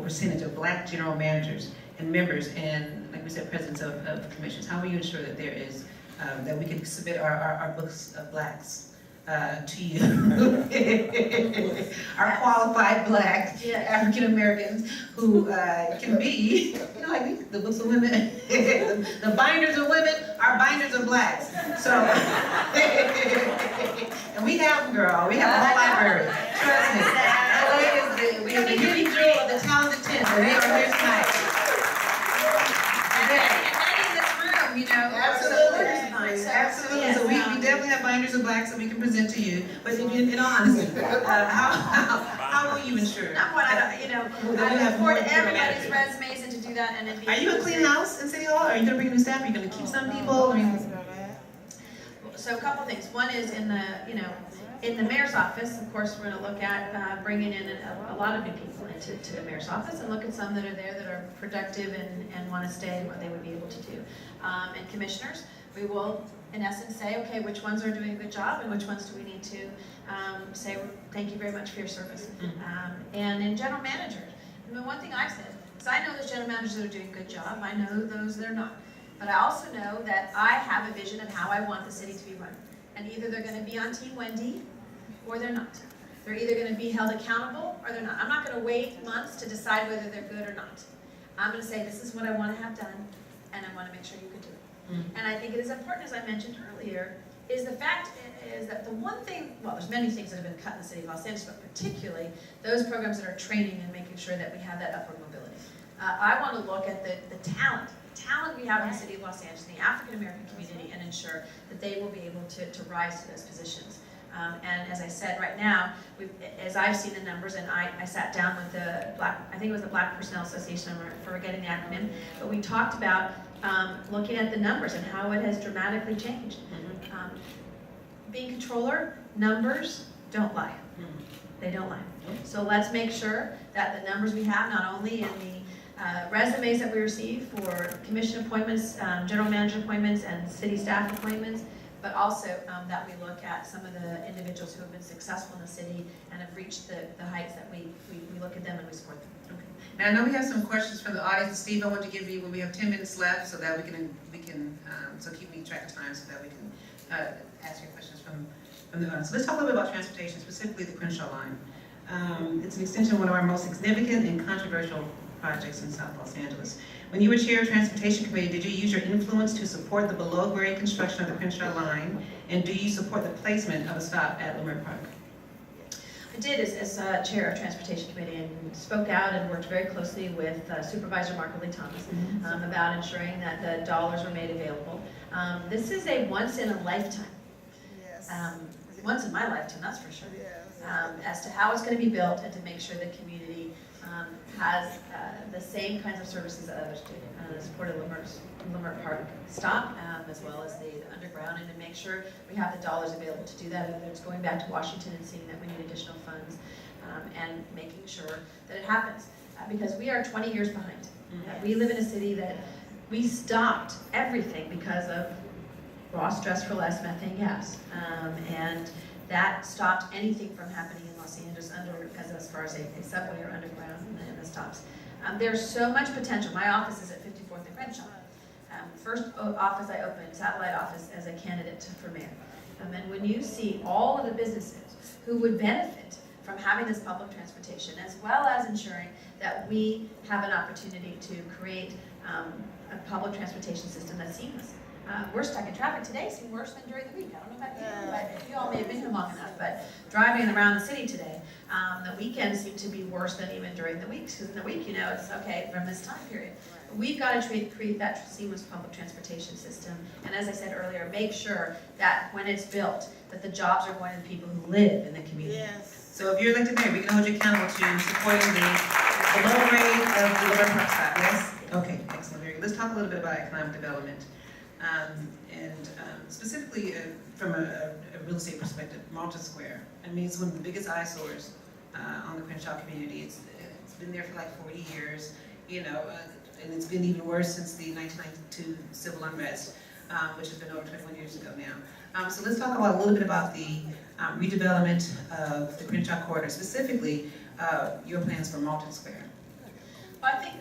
percentage of Black general managers and members and, like we said, presidents of commissions? How will you ensure that there is, that we can submit our books of Blacks to you? Our qualified Black African Americans who can be, you know, like the books of women, the binders of women, our binders of Blacks. So, and we have them, girl. We have a whole library. Trust me. LA is we have the Wendy Greuel of the talented 10, and they are here tonight. And in this room, you know. Absolutely. Absolutely. So we definitely have binders of Blacks that we can present to you. But in all honesty, how will you ensure? Not what I don't, you know, I report everybody's resumes and to do that and then be. Are you a clean house in City Hall? Are you going to bring new staff? Are you going to keep some people? I mean, so a couple things. One is in the, you know, in the mayor's office, of course, we're going to look at bringing in a lot of new people into the mayor's office and look at some that are there that are productive and want to stay and what they would be able to do. And commissioners, we will, in essence, say, okay, which ones are doing a good job and which ones do we need to say, thank you very much for your service. And in general managers, the one thing I've said is I know those general managers that are doing a good job. I know those that are not. But I also know that I have a vision of how I want the city to be run. And either they're going to be on Team Wendy or they're not. They're either going to be held accountable or they're not. I'm not going to wait months to decide whether they're good or not. I'm going to say, this is what I want to have done, and I want to make sure you can do it. And I think it is important, as I mentioned earlier, is the fact is that the one thing, well, there's many things that have been cut in the city of Los Angeles, but particularly those programs that are training and making sure that we have that upward mobility. I want to look at the talent we have in the city of Los Angeles, the African American community, and ensure that they will be able to rise to those positions. And as I said, right now, as I've seen the numbers, and I sat down with the I think it was the Black Personnel Association, I'm forgetting the acronym, but we talked about looking at the numbers and how it has dramatically changed. Being controller, numbers don't lie. They don't lie. So let's make sure that the numbers we have, not only in the resumes that we receive for commission appointments, general manager appointments, and city staff appointments, but also that we look at some of the individuals who have been successful in the city and have reached the heights that we look at them and we support them. okay. Now I know we have some questions from the audience. Steve, I want to give you, when we have 10 minutes left, so that we can so keep me track of time so that we can ask your questions from the audience. So let's talk a little bit about transportation, specifically the Crenshaw line. It's an extension of one of our most significant and controversial projects in South Los Angeles. When you were chair of Transportation Committee, did you use your influence to support the below-grade construction of the Crenshaw line? And do you support the placement of a stop at Leimert Park? I did as chair of Transportation Committee and spoke out and worked very closely with Supervisor Marco Lee Thomas about ensuring that the dollars were made available. This is a once in a lifetime. Yes. Once in my lifetime, that's for sure. As to how it's going to be built and to make sure the community has the same kinds of services that others do. Support of Leimert Park stop, as well as the underground, and to make sure we have the dollars available to do that, whether it's going back to Washington and seeing that we need additional funds, and making sure that it happens. Because we are 20 years behind. We live in a city that we stopped everything because of raw stress for less methane gas. And that stopped anything from happening in Los Angeles as far as a subway or underground and the stops. There's so much potential. My office is at 54th and Crenshaw. First office I opened, satellite office, as a candidate for mayor. And when you see all of the businesses who would benefit from having this public transportation, as well as ensuring that we have an opportunity to create a public transportation system that's seamless. We're stuck in traffic today, seems worse than during the week. I don't know about you, but you all may have been here long enough, but driving around the city today, the weekends seem to be worse than even during the weeks, because in the week, you know, it's okay from this time period. We've got to create that seamless public transportation system, and as I said earlier, make sure that when it's built, that the jobs are going to the people who live in the community. Yes. So if you're elected mayor, we can hold you accountable to supporting the below grade of the Leimert Park stop, yes? Okay, excellent, very good. Let's talk a little bit about economic development. Specifically from a real estate perspective, Malta Square. I mean, it's one of the biggest eyesores on the Crenshaw community. It's been there for like 40 years, you know, and it's been even worse since the 1992 civil unrest, which has been over 21 years ago now. So let's talk about a little bit about the redevelopment of the Crenshaw corridor, specifically your plans for Malta Square. Well, I think,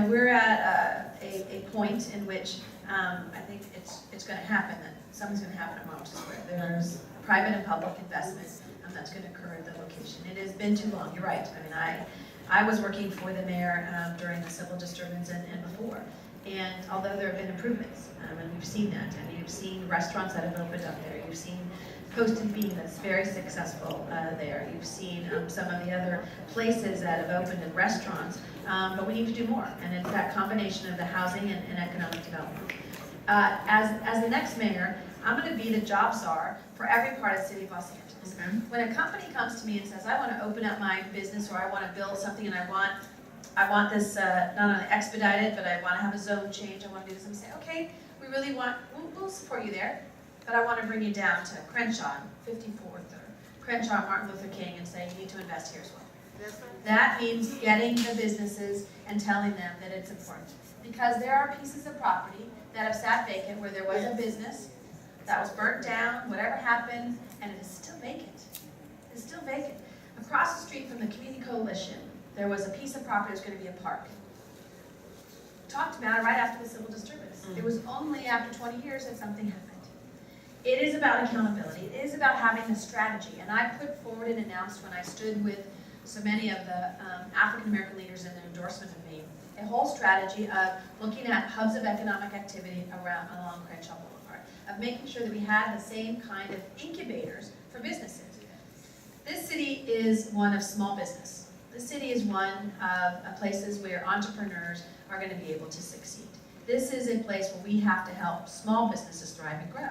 we're at a point in which I think it's going to happen, that something's going to happen at Marlton Square. There's private and public investment that's going to occur at the location. It has been too long, you're right. I mean, I was working for the mayor during the civil disturbance and before. And although there have been improvements, and we've seen that, and you've seen restaurants that have opened up there, you've seen Post and Bean that's very successful there, you've seen some of the other places that have opened in restaurants, but we need to do more, and it's that combination of the housing and economic development. As the next mayor, I'm going to be the job czar for every part of the city of Los Angeles. Okay. When a company comes to me and says, I want to open up my business, or I want to build something, and I want this not only expedited, but I want to have a zone change, I want to do this, and say, okay, we'll support you there, but I want to bring you down to Crenshaw, 54th, or Crenshaw, Martin Luther King, and say, you need to invest here as well. That means getting the businesses and telling them that it's important. Because there are pieces of property that have sat vacant where there was a business that was burnt down, whatever happened, and it is still vacant. It's still vacant. Across the street from the Community Coalition, there was a piece of property that was going to be a park. Talked about it right after the civil disturbance. It was only after 20 years that something happened. It is about accountability. It is about having a strategy. And I put forward and announced when I stood with so many of the African American leaders in their endorsement of me, a whole strategy of looking at hubs of economic activity along Crenshaw Boulevard, of making sure that we had the same kind of incubators for businesses. This city is one of small business. This city is one of places where entrepreneurs are going to be able to succeed. This is a place where we have to help small businesses thrive and grow.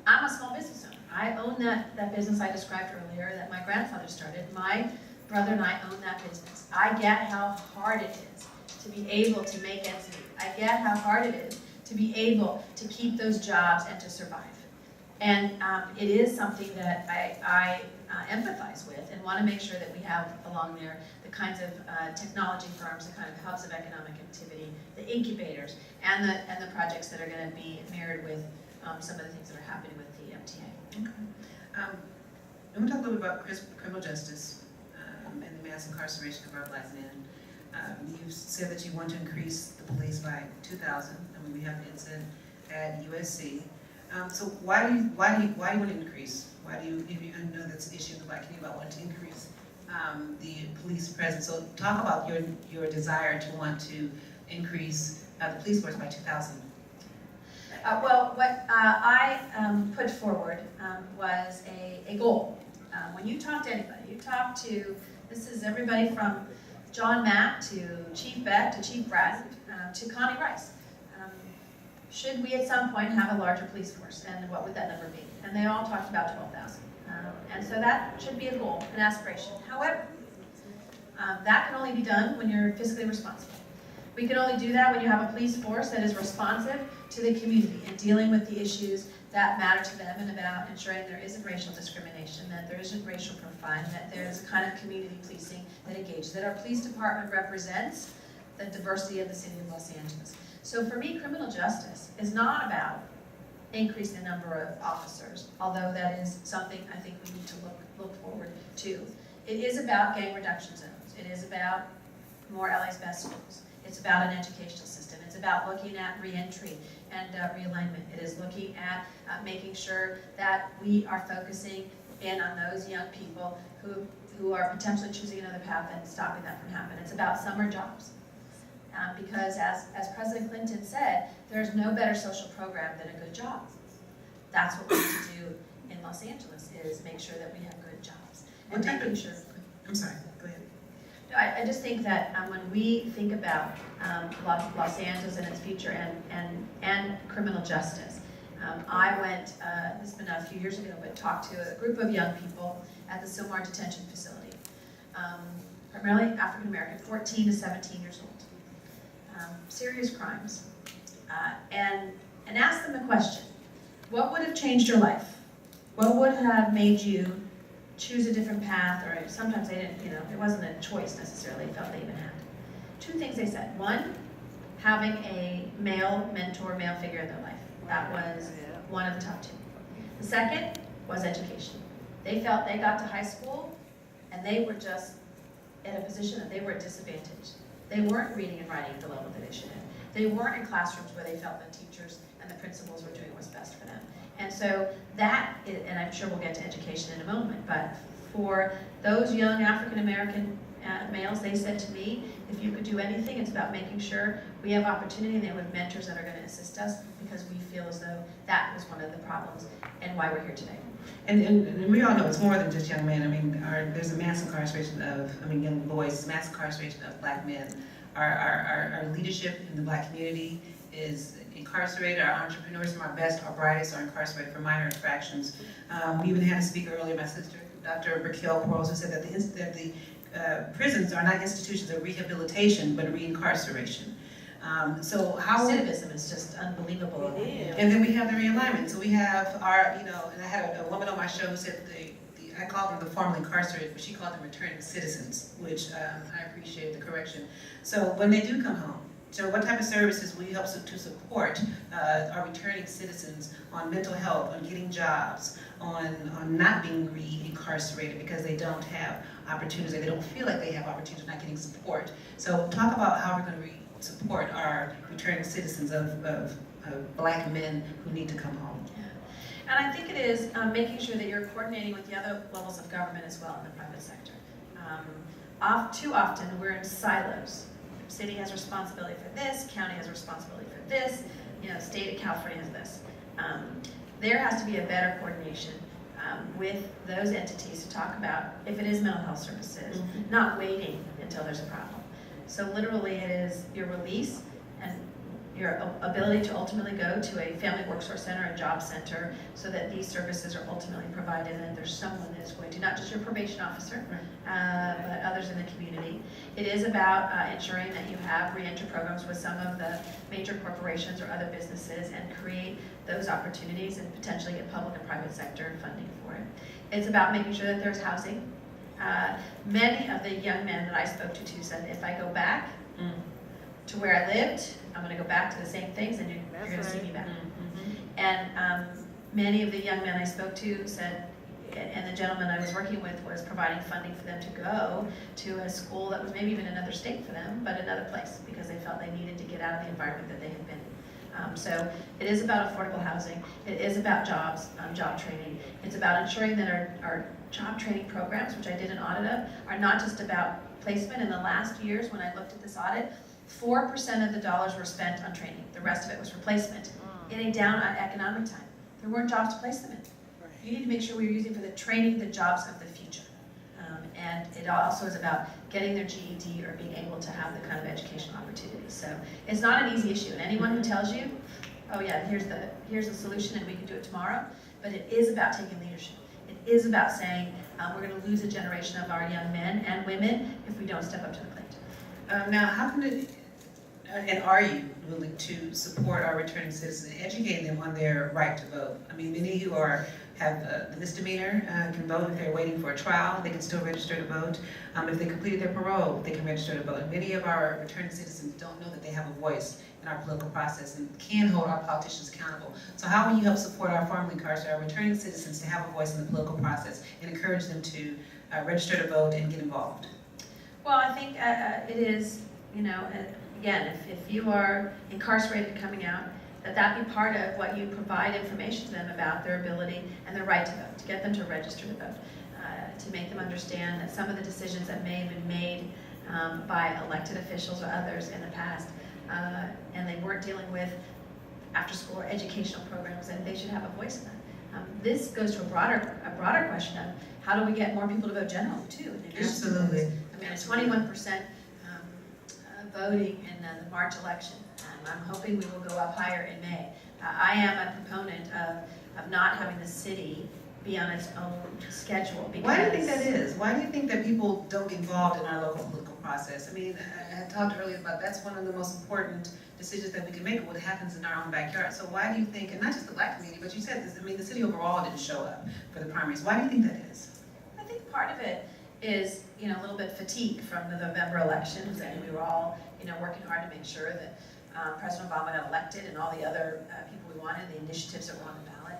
I'm a small business owner. I own that business I described earlier that my grandfather started. My brother and I own that business. I get how hard it is to be able to make ends meet. I get how hard it is to be able to keep those jobs and to survive. And it is something that I empathize with and want to make sure that we have along there the kinds of technology firms, the kind of hubs of economic activity, the incubators, and the projects that are going to be mirrored with some of the things that are happening with the MTA. Okay. I'm going to talk a little bit about criminal justice and the mass incarceration of our Black men. You said that you want to increase the police by 2,000. I mean, we have an incident at USC. So why do you want to increase? Why do you, if you know that's an issue in the Black community about wanting to increase the police presence? So talk about your desire to want to increase the police force by 2,000. Well, what I put forward was a goal. When you talk to anybody, you talk to, this is everybody from John Mack to Chief Beck to Chief Brad to Connie Rice. Should we at some point have a larger police force, and what would that number be? And they all talked about 12,000. And so that should be a goal, an aspiration. However, that can only be done when you're fiscally responsible. We can only do that when you have a police force that is responsive to the community and dealing with the issues that matter to them, and about ensuring there isn't racial discrimination, that there isn't racial profiling, that there is a kind of community policing that engages, that our police department represents the diversity of the city of Los Angeles. So for me, criminal justice is not about increasing the number of officers, although that is something I think we need to look forward to. It is about gang reduction zones. It is about more LA's best schools. It's about an educational system. It's about looking at reentry and realignment. It is looking at making sure that we are focusing in on those young people who are potentially choosing another path and stopping that from happening. It's about summer jobs. Because as President Clinton said, there's no better social program than a good job. That's what we need to do in Los Angeles, is make sure that we have good jobs. And making sure. I'm sorry, go ahead. No, I just think that when we think about Los Angeles and its future and criminal justice, I went, this has been a few years ago, but talked to a group of young people at the Silmar Detention Facility, primarily African American, 14 to 17 years old. Serious crimes, and ask them a question. What would have changed your life? What would have made you choose a different path? Or sometimes they didn't, it wasn't a choice necessarily, they felt they even had. Two things they said. One, having a male mentor, male figure in their life. That was one of the top two. The second was education. They felt they got to high school and they were just in a position that they were at disadvantage. They weren't reading and writing at the level that they should have. They weren't in classrooms where they felt the teachers and the principals were doing what's best for them. And so that, and I'm sure we'll get to education in a moment, but for those young African American males, they said to me, if you could do anything, it's about making sure we have opportunity and they have mentors that are going to assist us, because we feel as though that was one of the problems and why we're here today. And we all know it's more than just young men. I mean, there's a mass incarceration of, young boys, mass incarceration of black men. Our leadership in the black community is incarcerated. Our entrepreneurs, our best, our brightest, are incarcerated for minor infractions. We even had a speaker earlier, my sister, Dr. Greuel, who said that the prisons are not institutions of rehabilitation, but reincarceration. So how Recidivism is just unbelievable. And then we have the realignment. So we have our, and I had a woman on my show who said I called them the formerly incarcerated, but she called them returning citizens, which I appreciate the correction. So when they do come home, so what type of services will you help to support our returning citizens on mental health, on getting jobs, on not being re-incarcerated because they don't have opportunities, or they don't feel like they have opportunities, not getting support. So talk about how we're going to support our returning citizens of black men who need to come home. Yeah. And I think it is making sure that you're coordinating with the other levels of government as well in the private sector. Too often we're in silos. City has responsibility for this, county has responsibility for this, state of California has this. There has to be a better coordination with those entities to talk about if it is mental health services, not waiting until there's a problem. So literally it is your release and your ability to ultimately go to a family workforce center, a job center, so that these services are ultimately provided and there's someone that is going to, not just your probation officer, but others in the community. It is about ensuring that you have re-entry programs with some of the major corporations or other businesses and create those opportunities and potentially get public and private sector funding for it. It's about making sure that there's housing. Many of the young men that I spoke to said, if I go back to where I lived, I'm going to go back to the same things and you're going to see me back. And many of the young men I spoke to said, and the gentleman I was working with was providing funding for them to go to a school that was maybe even another state for them, but another place, because they felt they needed to get out of the environment that they had been in. So it is about affordable housing. It is about jobs, job training. It's about ensuring that our job training programs, which I did an audit of, are not just about placement. In the last years, when I looked at this audit, 4% of the dollars were spent on training. The rest of it was replacement. In a down economic time, there weren't jobs to place them in. You need to make sure we're using for the training the jobs of the future. And it also is about getting their GED or being able to have the kind of educational opportunities. So it's not an easy issue. And anyone who tells you, oh yeah, here's the solution and we can do it tomorrow, but it is about taking leadership. It is about saying we're going to lose a generation of our young men and women if we don't step up to the plate. Now, how can and are you willing to support our returning citizens and educate them on their right to vote? Many who have a misdemeanor can vote. If they're waiting for a trial, they can still register to vote. If they completed their parole, they can register to vote. And many of our returning citizens don't know that they have a voice in our political process and can hold our politicians accountable. So how will you help support our formerly incarcerated, our returning citizens to have a voice in the political process and encourage them to register to vote and get involved? Well, I think it is, again, if you are incarcerated coming out, that be part of what you provide information to them about their ability and their right to vote, to get them to register to vote, to make them understand that some of the decisions that may have been made by elected officials or others in the past, and they weren't dealing with after-school or educational programs, and they should have a voice in that. This goes to a broader question of how do we get more people to vote generally, too? Absolutely. A 21% voting in the March election. I'm hoping we will go up higher in May. I am a proponent of not having the city be on its own schedule. Because why do you think that is? Why do you think that people don't get involved in our local political process? I had talked earlier about that's one of the most important decisions that we can make, what happens in our own backyard. So why do you think, and not just the black community, but you said this, the city overall didn't show up for the primaries. Why do you think that is? I think part of it is, a little bit fatigue from the November elections, and we were all, working hard to make sure that President Obama got elected and all the other people we wanted, the initiatives that were on the ballot,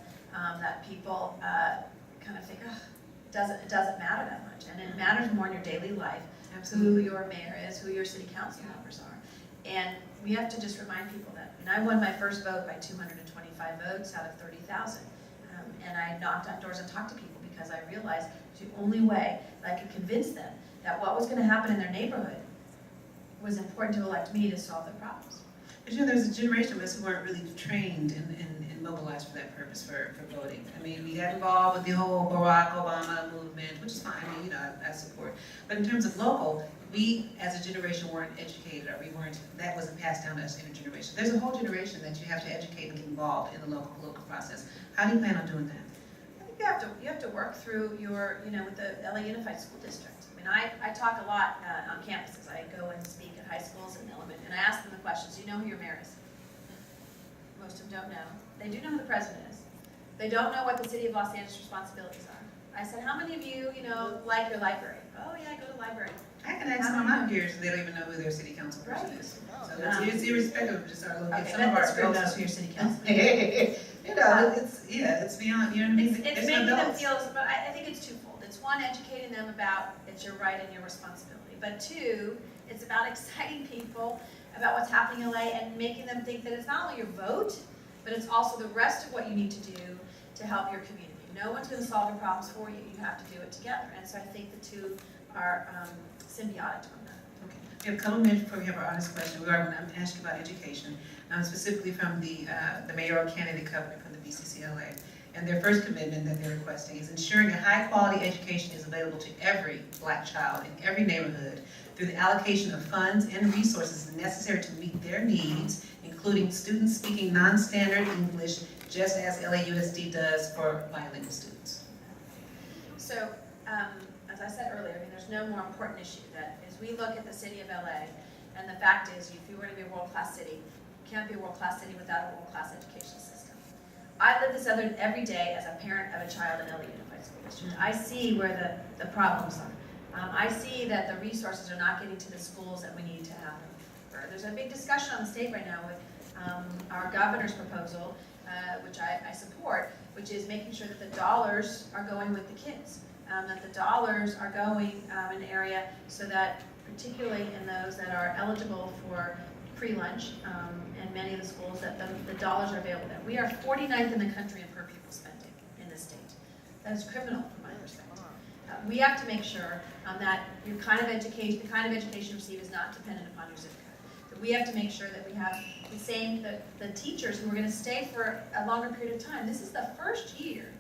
that people kind of think, it doesn't matter that much. And it matters more in your daily life Absolutely. who your mayor is, who your city council members are. And we have to just remind people that. And I won my first vote by 225 votes out of 30,000. And I knocked on doors and talked to people because I realized the only way that I could convince them that what was going to happen in their neighborhood was important to elect me to solve their problems. But there's a generation of us who weren't really trained and mobilized for that purpose, for voting. I mean, we got involved with the whole Barack Obama movement, which is fine, I mean, I support. But in terms of local, we as a generation weren't educated, or that wasn't passed down to us in a generation. There's a whole generation that you have to educate and get involved in the local process. How do you plan on doing that? I think you have to work through your, with the LA Unified School District. I mean, I talk a lot on campuses. I go and speak at high schools and elementary, and I ask them the questions. Do you know who your mayor is? Most of them don't know. They do know who the president is. They don't know what the city of Los Angeles responsibilities are. I said, how many of you, like your library? Oh yeah, I go to the library. I can ask some of my peers, and they don't even know who their city council person is. So it's irrespective of just our local. Some of our adults knows who your city council. It's beyond. You know what I mean? It's making them feel, but I think it's twofold. It's one, educating them about it's your right and your responsibility. But two, it's about exciting people about what's happening in LA and making them think that it's not only your vote, but it's also the rest of what you need to do to help your community. No one's going to solve your problems for you. You have to do it together. And so I think the two are symbiotic on that. Okay. We have a couple minutes before we have our honest question. We are going to ask you about education, specifically from the mayoral candidate covenant from the BCCLA. And their first commitment that they're requesting is ensuring a high-quality education is available to every Black child in every neighborhood through the allocation of funds and resources necessary to meet their needs, including students speaking non-standard English, just as LAUSD does for bilingual students. So, as I said earlier, there's no more important issue that as we look at the city of LA, and the fact is, if you were to be a world-class city, you can't be a world-class city without a world-class education system. I live this every day as a parent of a child in LA Unified School District. I see where the problems are. I see that the resources are not getting to the schools that we need to have them. There's a big discussion on the state right now with our governor's proposal, which I support, which is making sure that the dollars are going with the kids, that the dollars are going in an area so that particularly in those that are eligible for free lunch and many of the schools that the dollars are available there. We are 49th in the country in per pupil spending in this state. That is criminal from my perspective. We have to make sure that the kind of education you receive is not dependent upon your zip code. That we have to make sure that we have the teachers who are going to stay for a longer period of time. This is the first year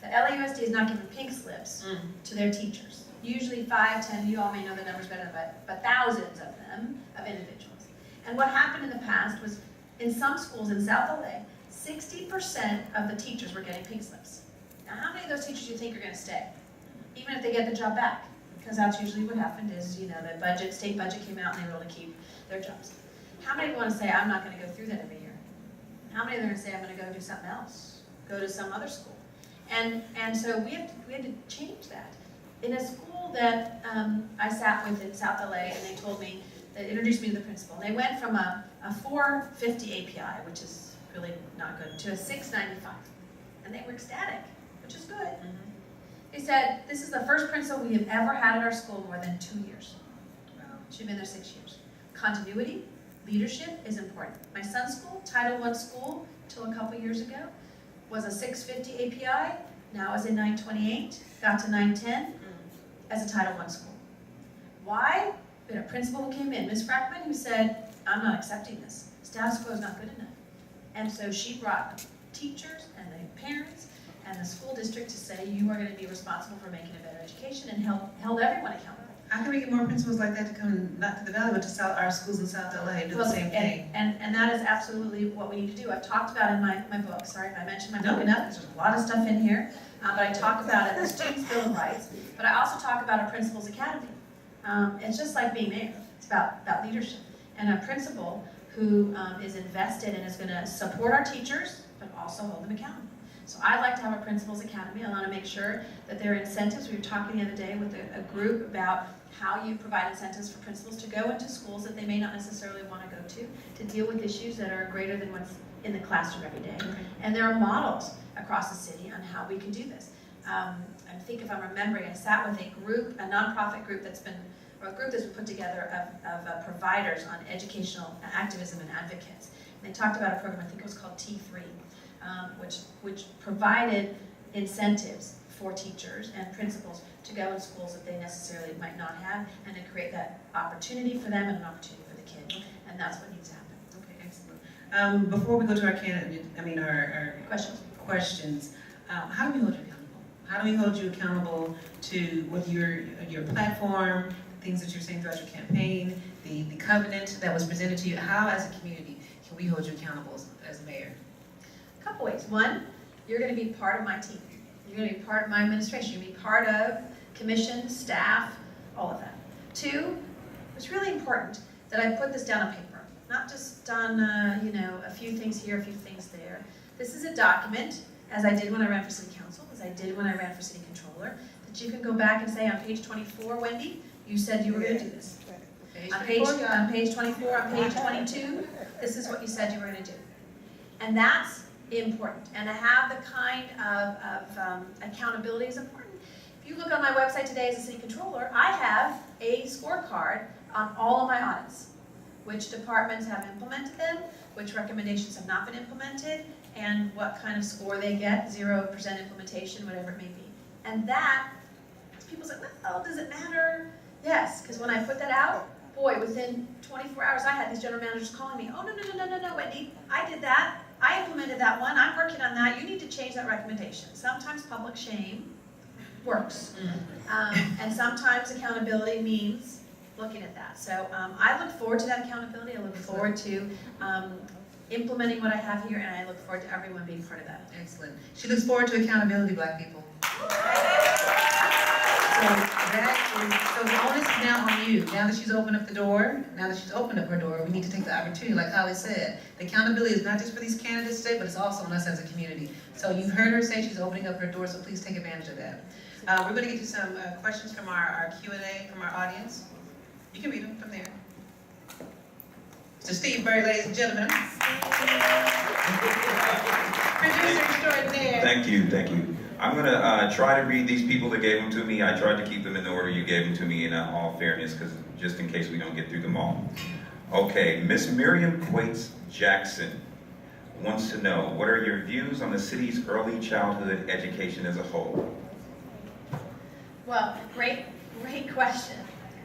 that LAUSD is not giving pink slips to their teachers. Usually 5, 10, you all may know the numbers better, but thousands of them, of individuals. And what happened in the past was, in some schools in South LA, 60% of the teachers were getting pink slips. Now, how many of those teachers do you think are going to stay? Even if they get the job back? Because that's usually what happened is, the state budget came out and they were able to keep their jobs. How many want to say, I'm not going to go through that every year? How many are going to say, I'm going to go do something else? Go to some other school? And so we had to change that. In a school that I sat with in South LA, and they told me, they introduced me to the principal, and they went from a 450 API, which is really not good, to a 695. And they were ecstatic, which is good. They said, this is the first principal we have ever had at our school more than 2 years. Wow. She'd been there 6 years. Continuity, leadership is important. My son's school, Title I school, till a couple years ago, was a 650 API, now is a 928, got to 910 as a Title I school. Why? We had a principal who came in, Ms. Frackman, who said, I'm not accepting this. Status quo is not good enough. And so she brought teachers and the parents and the school district to say, you are going to be responsible for making a better education, and held everyone accountable. How can we get more principals like that to come, not to the Valley, but to our schools in South LA and do the same thing? And that is absolutely what we need to do. I've talked about in my book, sorry if I mentioned my book enough, because there's a lot of stuff in here, but I talk about it in the Students' Bill of Rights, but I also talk about a Principals Academy. It's just like being mayor. It's about leadership. And a principal who is invested and is going to support our teachers, but also hold them accountable. So I'd like to have a Principals Academy. I want to make sure that there are incentives. We were talking the other day with a group about how you provide incentives for principals to go into schools that they may not necessarily want to go to deal with issues that are greater than what's in the classroom every day. Okay. And there are models across the city on how we can do this. I think if I'm remembering, I sat with a nonprofit group that's been or a group that's been put together of providers on educational activism and advocates. And they talked about a program, I think it was called T3, which provided incentives for teachers and principals to go in schools that they necessarily might not have, and to create that opportunity for them and an opportunity for the kid. And that's what needs to happen. Okay, excellent. Before we go to our our questions, how do we hold you accountable? How do we hold you accountable to with your platform, things that you're saying throughout your campaign, the covenant that was presented to you? How, as a community, can we hold you accountable as mayor? A couple ways. One, you're going to be part of my team. You're going to be part of my administration. You're going to be part of commission, staff, all of that. Two, it's really important that I put this down on paper, not just on a few things here, a few things there. This is a document, as I did when I ran for city council, as I did when I ran for city controller, that you can go back and say on page 24, Wendy, you said you were going to do this. On page 24, on page 22, this is what you said you were going to do. And that's important. And to have the kind of accountability is important. If you look on my website today as a city controller, I have a scorecard on all of my audits. Which departments have implemented them, which recommendations have not been implemented, and what kind of score they get, 0% implementation, whatever it may be. And that, people say, well, does it matter? Yes, because when I put that out, boy, within 24 hours I had these general managers calling me, oh, no, Wendy, I did that. I implemented that one. I'm working on that. You need to change that recommendation. Sometimes public shame works. And sometimes accountability means looking at that. So I look forward to that accountability. I look forward to implementing what I have here, and I look forward to everyone being part of that. Excellent. She looks forward to accountability, Black people. So the onus is now on you. Now that she's opened up the door, now that she's opened up her door, we need to take the opportunity, like Holly said. The accountability is not just for these candidates today, but it's also on us as a community. So you've heard her say she's opening up her door, so please take advantage of that. We're going to get to some questions from our Q&A from our audience. You can read them from there. Mr. Steve Burry, ladies and gentlemen. Producer extraordinaire. Thank you. I'm going to try to read these people that gave them to me. I tried to keep them in the order you gave them to me in all fairness, because just in case we don't get through them all. Okay, Miss Miriam Quates Jackson wants to know, what are your views on the city's early childhood education as a whole? Well, great question.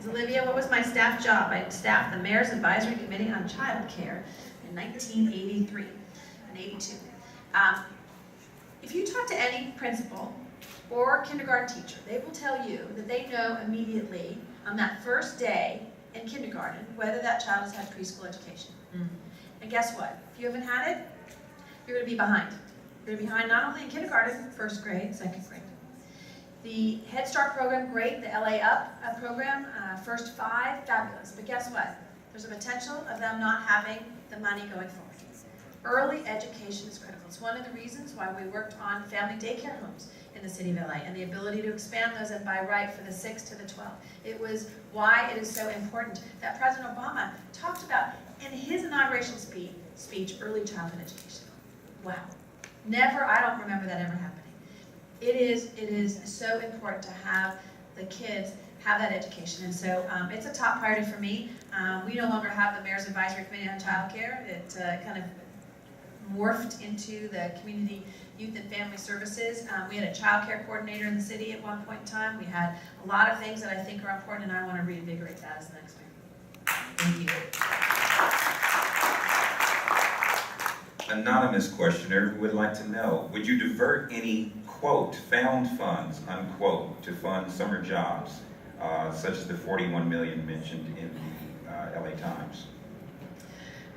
Olivia, what was my staff job? I staffed the Mayor's Advisory Committee on Child Care in 1983 and 82. If you talk to any principal or kindergarten teacher, they will tell you that they know immediately on that first day in kindergarten whether that child has had preschool education. And guess what? If you haven't had it, you're going to be behind. You're going to be behind not only in kindergarten, first grade, second grade. The Head Start program, great. The LA Up program, first 5, fabulous. But guess what? There's a potential of them not having the money going forward. Early education is critical. It's one of the reasons why we worked on family daycare homes in the city of LA and the ability to expand those and by right for the 6 to the 12. It was why it is so important that President Obama talked about in his inauguration speech early childhood education. Wow. I don't remember that ever happening. It is so important to have the kids have that education, and so it's a top priority for me. We no longer have the Mayor's Advisory Committee on Child Care. It kind of morphed into the Community Youth and Family Services. We had a child care coordinator in the city at one point in time. We had a lot of things that I think are important, and I want to reinvigorate that as the next mayor. Thank you. Anonymous questioner would like to know, would you divert any, quote, found funds, unquote, to fund summer jobs, such as the $41 million mentioned in the LA Times?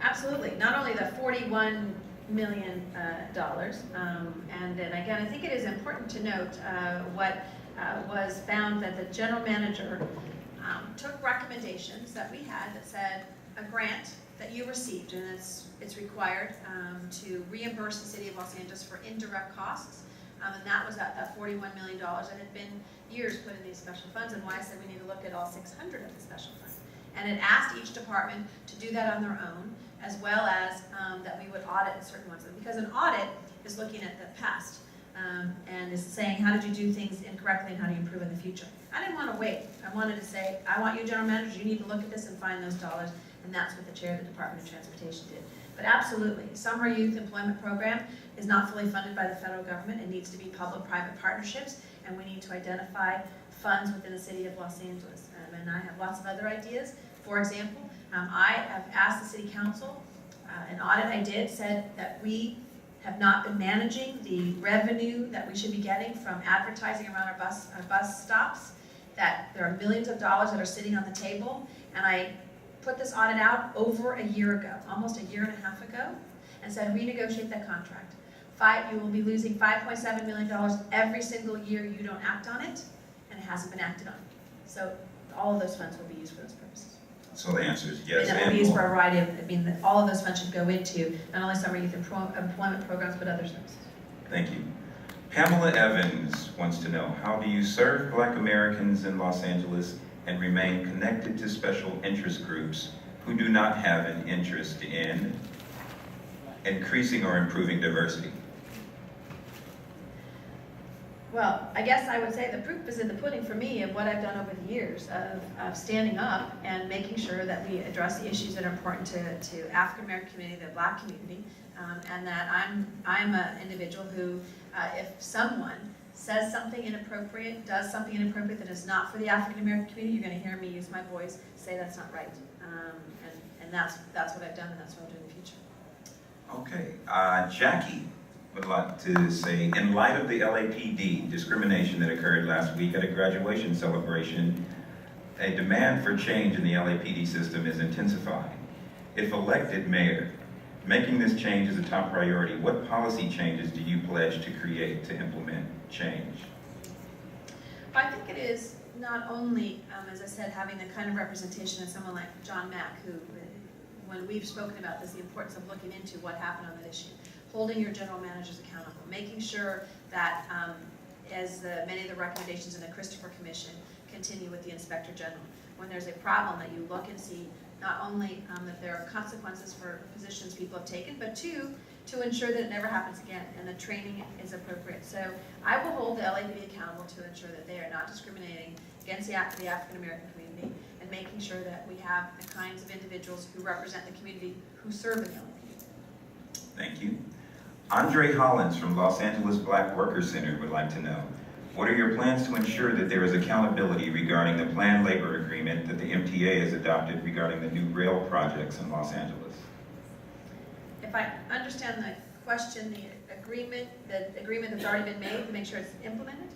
Absolutely. Not only the $41 million, and then again, I think it is important to note what was found, that the general manager took recommendations that we had that said a grant that you received, and it's required to reimburse the city of Los Angeles for indirect costs, and that was that $41 million that had been years put in these special funds, and why I said we need to look at all 600 of the special funds. And it asked each department to do that on their own, as well as that we would audit certain ones. Because an audit is looking at the past and is saying, how did you do things incorrectly and how do you improve in the future? I didn't want to wait. I wanted to say, I want you, general manager, you need to look at this and find those dollars, and that's what the chair of the Department of Transportation did. But absolutely, Summer Youth Employment Program is not fully funded by the federal government. It needs to be public-private partnerships, and we need to identify funds within the city of Los Angeles. And I have lots of other ideas. For example, I have asked the city council, an audit I did said that we have not been managing the revenue that we should be getting from advertising around our bus stops, that there are millions of dollars that are sitting on the table, and I put this audit out over a year ago, almost a year and a half ago, and said renegotiate that contract. You will be losing $5.7 million every single year you don't act on it, and it hasn't been acted on. So all of those funds will be used for those purposes. So the answer is yes And it will and be used for more. a variety of, all of those funds should go into not only summer youth employment programs, but other services. Thank you. Pamela Evans wants to know, how do you serve Black Americans in Los Angeles and remain connected to special interest groups who do not have an interest in increasing or improving diversity? Well, I guess I would say the proof is in the pudding for me of what I've done over the years of standing up and making sure that we address the issues that are important to African American community, the Black community, and that I'm an individual who, if someone says something inappropriate, does something inappropriate that is not for the African American community, you're going to hear me use my voice, say that's not right, and that's what I've done, and that's what I'll do in the future. Okay, Jackie would like to say, in light of the LAPD discrimination that occurred last week at a graduation celebration, a demand for change in the LAPD system is intensifying. If elected mayor, making this change is a top priority, what policy changes do you pledge to create to implement change? Well, I think it is not only, as I said, having the kind of representation of someone like John Mack, who, when we've spoken about this, the importance of looking into what happened on that issue, holding your general managers accountable, making sure that, as many of the recommendations in the Christopher Commission continue with the Inspector General. When there's a problem, that you look and see not only that there are consequences for positions people have taken, but two, to ensure that it never happens again, and the training is appropriate. So I will hold the LAPD accountable to ensure that they are not discriminating against the African American community, and making sure that we have the kinds of individuals who represent the community who serve in the LAPD. Thank you. Andre Hollins from Los Angeles Black Workers Center would like to know, what are your plans to ensure that there is accountability regarding the planned labor agreement that the MTA has adopted regarding the new rail projects in Los Angeles? If I understand the question, the agreement that's already been made, to make sure it's implemented?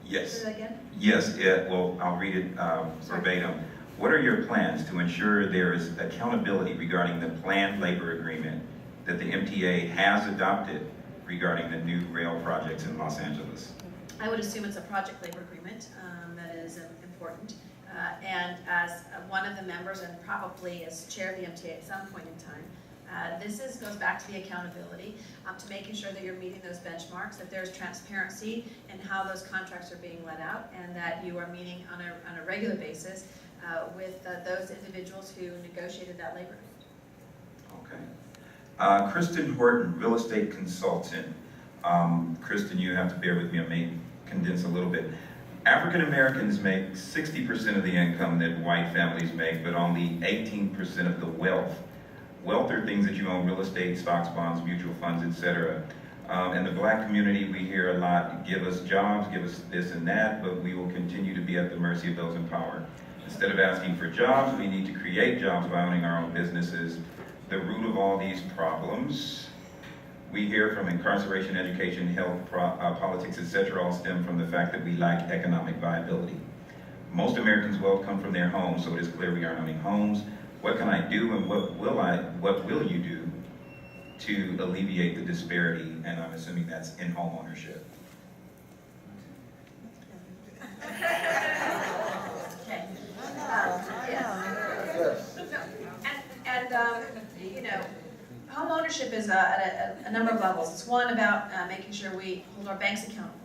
Yes. Say that again? Yes, well, I'll read it verbatim. What are your plans to ensure there is accountability regarding the planned labor agreement that the MTA has adopted regarding the new rail projects in Los Angeles? I would assume it's a project labor agreement that is important. And as one of the members, and probably as chair of the MTA at some point in time, this goes back to the accountability, to making sure that you're meeting those benchmarks, that there's transparency in how those contracts are being let out, and that you are meeting on a regular basis with those individuals who negotiated that labor agreement. Okay. Kristen Horton, real estate consultant. Kristen, you have to bear with me, I may condense a little bit. African Americans make 60% of the income that white families make, but only 18% of the wealth. Wealth are things that you own: real estate, stocks, bonds, mutual funds, etc. In the Black community, we hear a lot, give us jobs, give us this and that, but we will continue to be at the mercy of those in power. Instead of asking for jobs, we need to create jobs by owning our own businesses. The root of all these problems, we hear from incarceration, education, health, politics, etc., all stem from the fact that we lack economic viability. Most Americans' wealth come from their homes, so it is clear we aren't owning homes. What can I do, and what will you do to alleviate the disparity? And I'm assuming that's in home ownership. Okay. You know, home ownership is at a number of levels. It's one about making sure we hold our banks accountable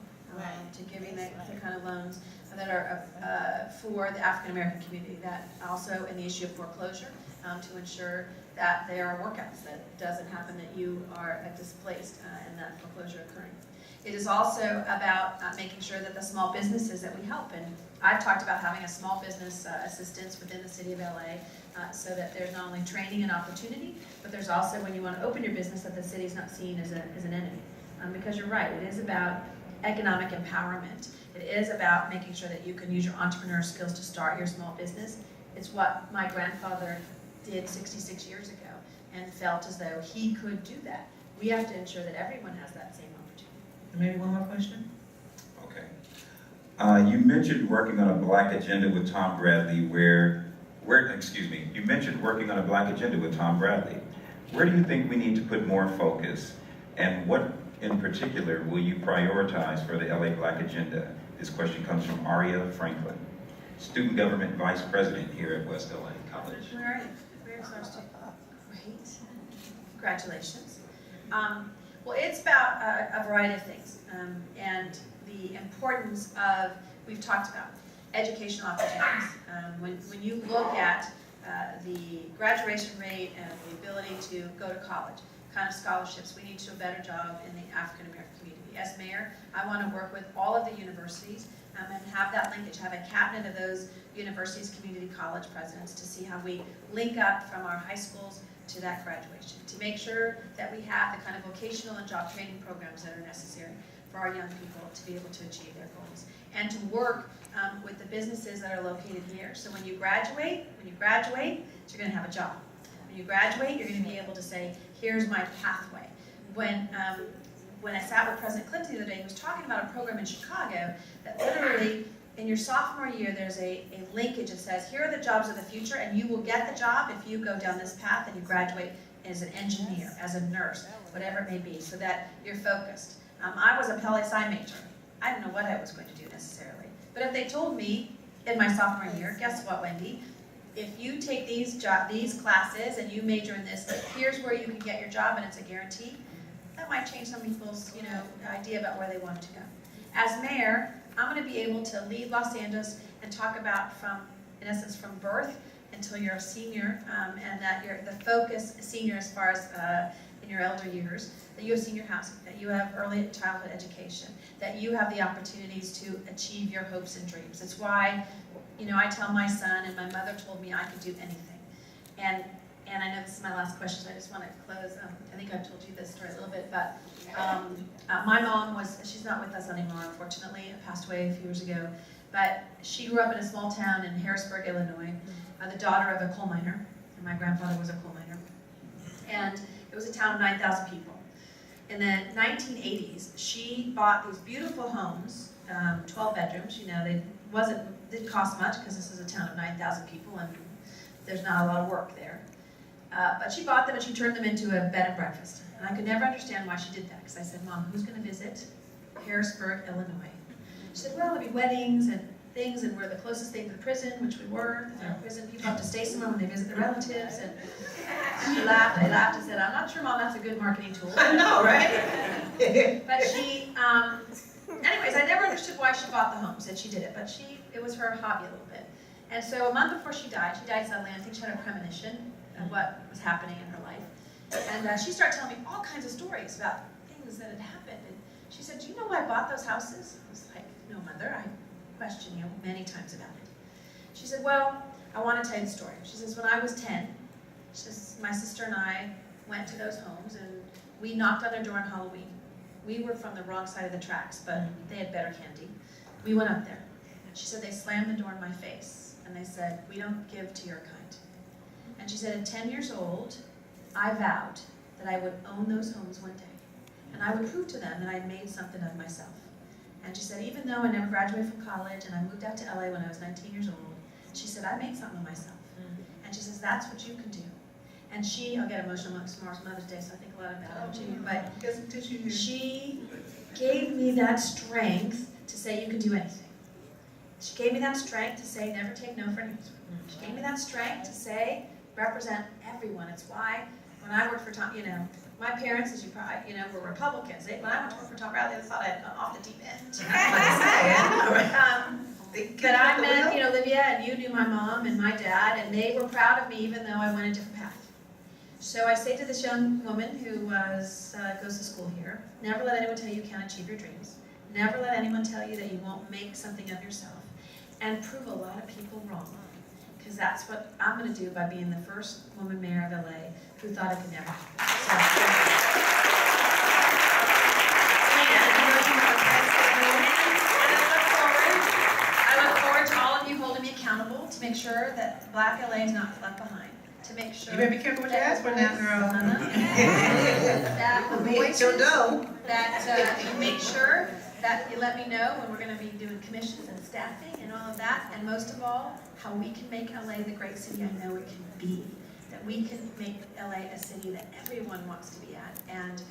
to giving the kind of loans that are for the African American community. That also in the issue of foreclosure, to ensure that there are workouts, that it doesn't happen that you are displaced and that foreclosure occurring. It is also about making sure that the small businesses that we help, and I've talked about having a small business assistance within the city of LA so that there's not only training and opportunity, but there's also when you want to open your business that the city's not seen as an enemy. Because you're right, it is about economic empowerment. It is about making sure that you can use your entrepreneur skills to start your small business. It's what my grandfather did 66 years ago and felt as though he could do that. We have to ensure that everyone has that same opportunity. Maybe one more question? Okay. You mentioned working on a black agenda with Tom Bradley you mentioned working on a black agenda with Tom Bradley. Where do you think we need to put more focus? And what in particular will you prioritize for the LA Black Agenda? This question comes from Aria Franklin, Student Government Vice President here at West LA College. Where are you? Where's our student? Great. Congratulations. Well, it's about a variety of things. And the importance of, we've talked about, educational opportunities. When you look at the graduation rate and the ability to go to college, kind of scholarships, we need to do a better job in the African American community. As mayor, I want to work with all of the universities and have that linkage, have a cabinet of those universities, community college presidents to see how we link up from our high schools to that graduation, to make sure that we have the kind of vocational and job training programs that are necessary for our young people to be able to achieve their goals, and to work with the businesses that are located here. So when you graduate, you're going to have a job. When you graduate, you're going to be able to say, here's my pathway. When I sat with President Clinton the other day, he was talking about a program in Chicago that literally, in your sophomore year, there's a linkage that says, here are the jobs of the future, and you will get the job if you go down this path and you graduate as an engineer, as a nurse, whatever it may be, so that you're focused. I was a poli-sci major. I didn't know what I was going to do necessarily. But if they told me in my sophomore year, guess what, Wendy? If you take these classes and you major in this, here's where you can get your job and it's a guarantee, that might change some people's idea about where they want to go. As mayor, I'm going to be able to lead Los Angeles and talk about in essence, from birth until you're a senior, and that the focus senior as far as in your elder years, that you have senior housing, that you have early childhood education, that you have the opportunities to achieve your hopes and dreams. It's why, I tell my son, and my mother told me I could do anything. And I know this is my last question, so I just want to close. I think I've told you this story a little bit, but my mom she's not with us anymore, unfortunately. Passed away a few years ago. But she grew up in a small town in Harrisburg, Illinois, the daughter of a coal miner, and my grandfather was a coal miner. And it was a town of 9,000 people. In the 1980s, she bought these beautiful homes, 12 bedrooms. They didn't cost much because this is a town of 9,000 people and there's not a lot of work there. But she bought them and she turned them into a bed and breakfast. And I could never understand why she did that, because I said, Mom, who's going to visit Harrisburg, Illinois? She said, well, there'll be weddings and things, and we're the closest thing to the prison, which we were. Prison people have to stay somewhere when they visit their relatives. And she laughed. I laughed and said, I'm not sure, Mom, that's a good marketing tool. I know, right? But she, anyways, I never understood why she bought the homes, and she did it. But it was her hobby a little bit. And so a month before she died suddenly. I think she had a premonition of what was happening in her life. And she started telling me all kinds of stories about things that had happened. And she said, do you know why I bought those houses? I was like, no, Mother, I questioned you many times about it. She said, well, I want to tell you the story. She says, when I was 10, she says, my sister and I went to those homes and we knocked on their door on Halloween. We were from the wrong side of the tracks, but they had better candy. We went up there. She said, they slammed the door in my face and they said, we don't give to your kind. And she said, at 10 years old, I vowed that I would own those homes one day. And I would prove to them that I'd made something of myself. And she said, even though I never graduated from college and I moved out to LA when I was 19 years old, she said, I made something of myself. And she says, that's what you can do. And I'll get emotional tomorrow's Mother's Day, so I think a lot about it, but she gave me that strength to say you can do anything. She gave me that strength to say never take no for an answer. She gave me that strength to say represent everyone. It's why when I worked for Tom, my parents, as you probably, were Republicans. When I went to work for Tom Bradley, they thought I had gone off the deep end. But I met, Olivia, and you knew my mom and my dad, and they were proud of me even though I went a different path. So I say to this young woman who goes to school here, never let anyone tell you can't achieve your dreams. Never let anyone tell you that you won't make something of yourself. And prove a lot of people wrong. Because that's what I'm going to do by being the first woman mayor of LA who thought it could never happen. I look forward to all of you holding me accountable to make sure that Black LA is not left behind. To make sure. You better be careful what you ask for now, girl. That the voices, You'll know. that you make sure that you let me know when we're going to be doing commissions and staffing and all of that, and most of all, how we can make LA the great city I know it can be. That we can make LA a city that everyone wants to be at, and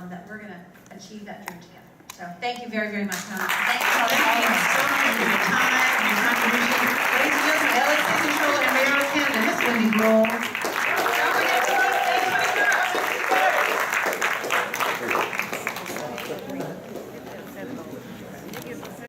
that we're going to achieve that dream together. So thank you very, very much, Mona. Thank you Thank you so much for your time.